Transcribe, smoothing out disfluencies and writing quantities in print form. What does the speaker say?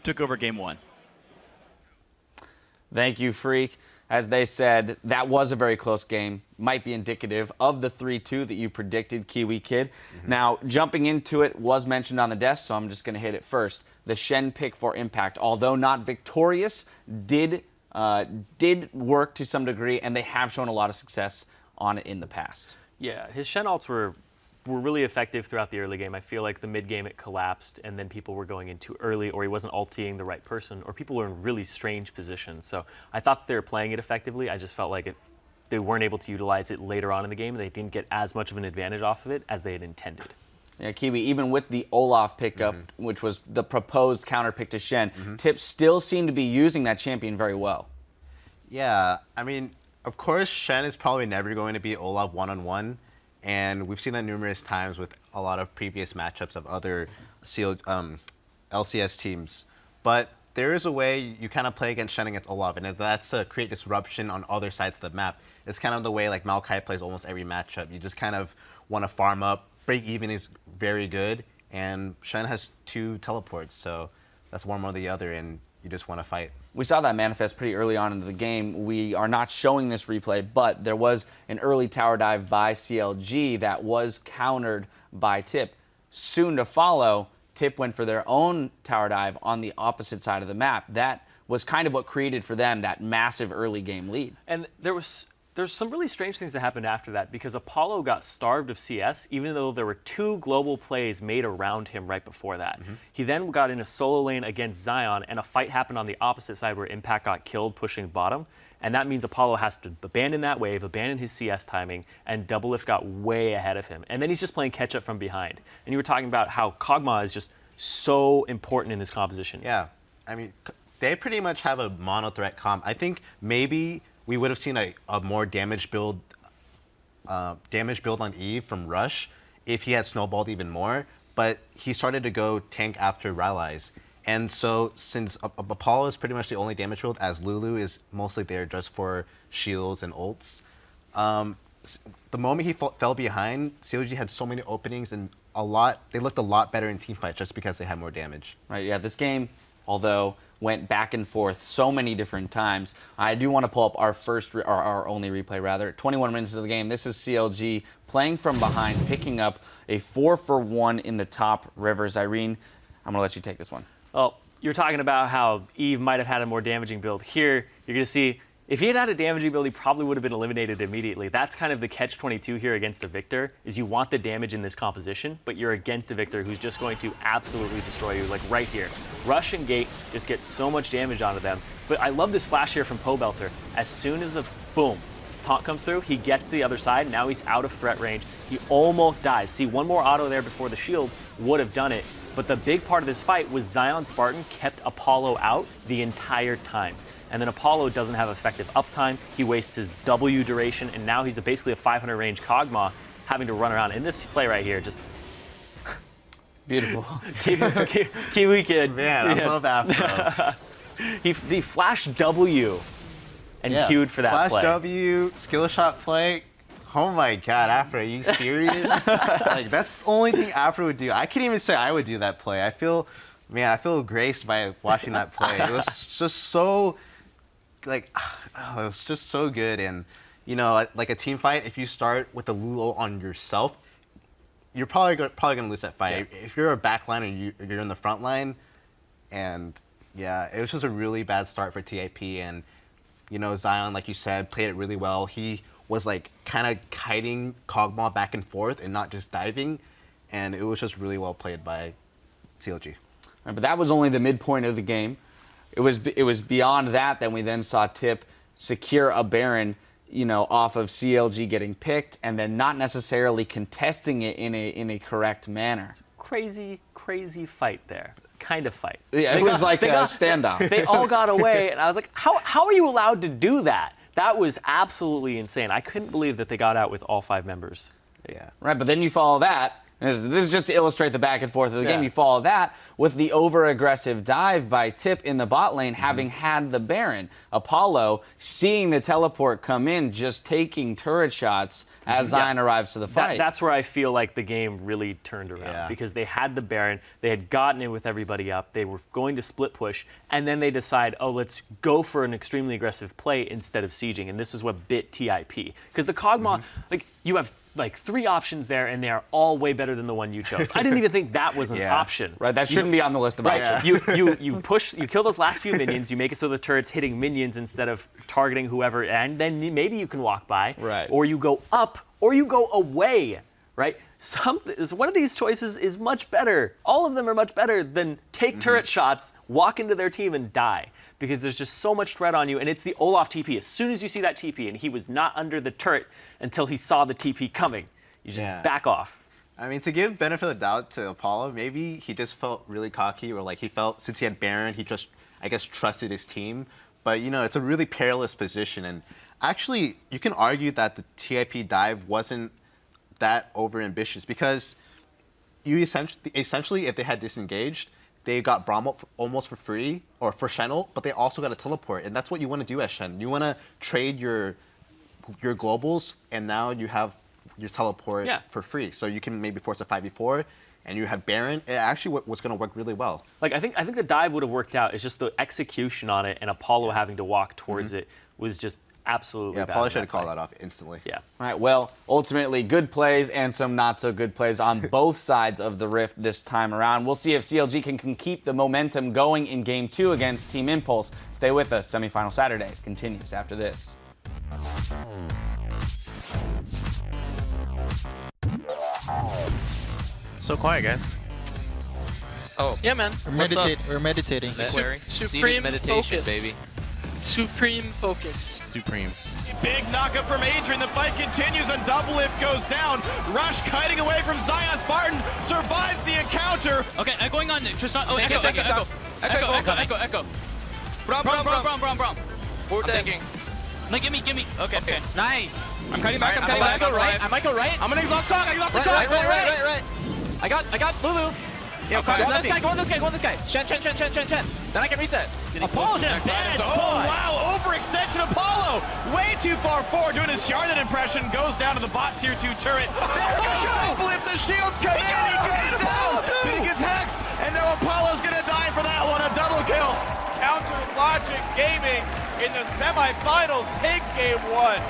took over game 1. Thank you, Freak. As they said, that was a very close game. Might be indicative of the 3-2 that you predicted, Kiwikid. Now, jumping into it was mentioned on the desk, so I'm just going to hit it first. The Shen pick for Impact, although not victorious, did work to some degree, and they have shown a lot of success on it in the past. Yeah, his Shen ults were really effective throughout the early game. I feel like the mid game it collapsed, and then people were going in too early, or he wasn't ulting the right person, or people were in really strange positions. So I thought they were playing it effectively. I just felt like they weren't able to utilize it later on in the game. They didn't get as much of an advantage off of it as they had intended. Yeah, Kiwi, even with the Olaf pickup, which was the proposed counter pick to Shen, Tip still seemed to be using that champion very well. Yeah, I mean, of course, Shen is probably never going to be Olaf one-on-one. And we've seen that numerous times with a lot of previous matchups of other LCS teams. But there is a way you kind of play against Shen against Olaf, and that's to create disruption on other sides of the map. It's kind of the way like Maokai plays almost every matchup. You just kind of want to farm up. Break even is very good, and Shen has 2 teleports, so that's one or the other, and you just want to fight. We saw that manifest pretty early on into the game. We are not showing this replay, but there was an early tower dive by CLG that was countered by Tip. Soon to follow, Tip went for their own tower dive on the opposite side of the map. That was kind of what created for them that massive early game lead. And there's some really strange things that happened after that, because Apollo got starved of CS, even though there were 2 global plays made around him right before that. He then got in a solo lane against Zion, and a fight happened on the opposite side where Impact got killed pushing bottom. And that means Apollo has to abandon that wave, abandon his CS timing, and Doublelift got way ahead of him. And then he's just playing catch up from behind. And you were talking about how Kog'Maw is just so important in this composition. Yeah, I mean, they pretty much have a mono-threat comp. I think maybe we would have seen a more damage build on Eve from Rush if he had snowballed even more, but he started to go tank after Rylai's. And so since Apollo is pretty much the only damage build, as Lulu is mostly there just for shields and ults, the moment he fell behind, CLG had so many openings, and they looked a lot better in teamfight just because they had more damage. Right, yeah, this game, although went back and forth so many different times. I do want to pull up our only replay rather. 21 minutes of the game. This is CLG playing from behind, picking up a 4-for-1 in the top. Rivers, Irene, I'm gonna let you take this one. Well, you're talking about how Eve might have had a more damaging build. Here, you're gonna see if he had had a damaging build, he probably would have been eliminated immediately. That's kind of the catch-22 here against a Victor, is you want the damage in this composition, but you're against a Victor who's just going to absolutely destroy you, like right here. Rush and Gate just get so much damage onto them. But I love this flash here from Pobelter. As soon as the, boom, taunt comes through, he gets to the other side. Now he's out of threat range. He almost dies. See, one more auto there before the shield would have done it. But the big part of this fight was Zion Spartan kept Apollo out the entire time. And then Apollo doesn't have effective uptime. He wastes his W duration, and now he's basically a 500 range Kog'Maw having to run around. In this play right here, just beautiful. Kiwikid. Man, I love Afro. he flashed W and queued for that Flash play. W, skill shot play. Oh my God, Afro, are you serious? Like, that's the only thing Afro would do. I can't even say I would do that play. I feel graced by watching that play. It was just so, like, it was just so good. And, you know, like a team fight, if you start with the Lulu on yourself, you're probably going to lose that fight. Yeah. If you're a backline or you're in the front line, and yeah, it was just a really bad start for TAP. And, you know, Zion, like you said, played it really well. He was like kind of kiting Kog'Maw back and forth and not just diving, and it was just really well played by CLG. Right, but that was only the midpoint of the game. It was beyond that. Then we then saw Tip secure a Baron, you know, off of CLG getting picked, and then not necessarily contesting it in a correct manner. Crazy fight there. Kind of fight. Yeah, it was like a standoff. They all got away, and I was like, how are you allowed to do that? That was absolutely insane. I couldn't believe that they got out with all 5 members. Yeah. Right, but then you follow that, This is just to illustrate the back and forth of the game. Yeah. You follow that with the over-aggressive dive by Tip in the bot lane, having had the Baron. Apollo, seeing the teleport come in, just taking turret shots as Zion arrives to the fight. That's where I feel like the game really turned around because they had the Baron, they had gotten in with everybody up, they were going to split push, and then they decide, oh, let's go for an extremely aggressive play instead of sieging, and this is what bit TIP. Because the Kog'Maw, like, you have like 3 options there, and they are all way better than the one you chose. I didn't even think that was an option. Right, that shouldn't be on the list of options. You kill those last few minions, you make it so the turret's hitting minions instead of targeting whoever, and then maybe you can walk by. Right. Or you go up, or you go away, right? One of these choices is much better. All of them are much better than take turret shots, walk into their team, and die. Because there's just so much threat on you, and it's the Olaf TP. As soon as you see that TP, and he was not under the turret until he saw the TP coming, you just back off. I mean, to give benefit of the doubt to Apollo, maybe he just felt really cocky, or like he felt since he had Baron, he just, I guess, trusted his team. But, you know, it's a really perilous position, and actually, you can argue that the TIP dive wasn't that over-ambitious, because you essentially, if they had disengaged, they got Brahmo almost for free, or for Shen'el, but they also got a teleport, and that's what you want to do as Shen. You want to trade your globals, and now you have your teleport for free, so you can maybe force a 5v4, and you have Baron. It actually was going to work really well. Like I think the dive would have worked out. It's just the execution on it, and Apollo having to walk towards it was just absolutely bad. Apollo should have called that off instantly. Yeah. All right, well, ultimately, good plays and some not-so-good plays on both sides of the Rift this time around. We'll see if CLG can keep the momentum going in Game 2 against Team Impulse. Stay with us. Semifinal Saturday continues after this. So quiet, guys. Oh. Yeah, man. We're meditating. Supreme meditation, focus. baby. Supreme focus. Supreme. Big knockup from Adrian. The fight continues and double lift goes down. Rush kiting away from Zion. Spartan survives the encounter. Okay, going on Tristan. Oh, Echo. Brom. Forward thinking. No, give me. Okay. Nice. I'm cutting back. I might go right. I'm gonna exhaust Kong. I lost the Kong. Right. I got Lulu. Yeah, go on this guy. Shen. Then I can reset. Apollo's in a bad spot. Oh, wow. Overextension Apollo. Way too far forward. Doing his Charlotte impression. Goes down to the bot tier 2 turret. There goes Flip. The shields come in. He goes down. But he gets hexed. And now Apollo's going to die for that one. A double kill. Counter Logic Gaming in the semifinals. Take game 1.